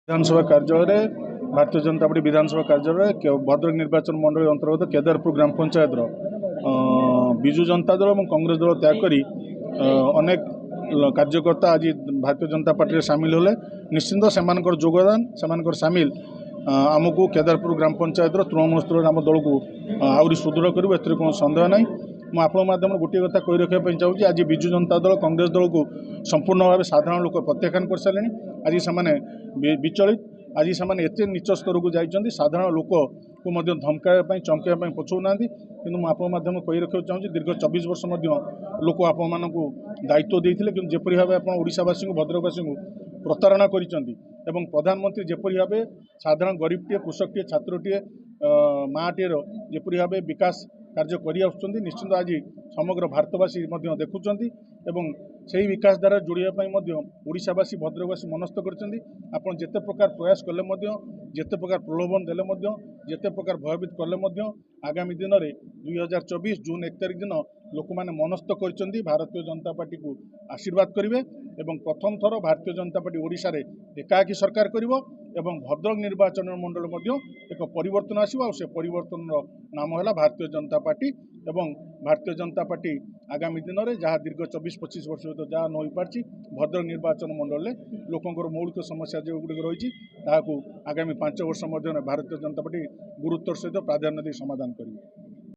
विधानसभा कार्यालय भारतीय जनता पार्टी विधानसभा कार्यालय भद्रक निर्वाचन मंडल अंतर्गत केदारपुर ग्राम पंचायत विजु जनता दल और कांग्रेस दल त्याग कर अनेक कार्यकर्ता आज भारतीय जनता पार्टी सामिल होले। निश्चिंत से योगदान से सामिल आमको केदारपुर ग्राम पंचायत तृणमूल स्तर आम दल को आहरी सुदृढ़ कर कौन सन्देह ना। मुझे गोटे कथा कही रखापी चाहिए, आज विजु जनता दल कांग्रेस दल को संपूर्ण भाव साधारण लोक प्रत्याख्यान कर सारे। आज से विचलित, आज से एत नीच स्तर को जाइए, साधारण लोक को धमकाई चमकाई पछौना कि मुझे कही रखा चाहिए दीर्घ 24 वर्ष लोक आप दायित्व देते कि जपरी भाव आप ओडावासी को भद्रकवासी को प्रतारणा कर प्रधानमंत्री जपरी भाव साधारण गरीबटे कृषकटे छात्रटे माँटे जपरी भाव विकास कार्य कर निश्चिंत आज समग्र भारतवासी देखुं से विकास द्वारा जोड़ाई ओडावासी भद्रकवासी मनस्थ कर जिते प्रकार प्रयास कले जिते प्रकार प्रलोभन देले जिते प्रकार भयभीत कले आगामी दिन में 2024 जून 1 तारिख दिन लोक मैंने मनस्थ कर भारतीय जनता पार्टी को आशीर्वाद करेंगे और प्रथम थर भारतीय जनता पार्टी ओडिशा रे एकाकी सरकार करिवो एवं भद्रक निर्वाचन मंडल एक परिवर्तन आसो से परिवर्तन नाम है भारतीय जनता पार्टी। एवं भारतीय जनता पार्टी आगामी दिन में जहाँ दीर्घ 24-25 वर्ष जहाँ न हो पार्टी भद्रक निर्वाचन मंडल में लोकंर मौलिक समस्या जो गुड़ रही आगामी 5 वर्ष भारतीय जनता पार्टी गुरुत्वर सहित प्राधान्य दे समाधान करेंगे।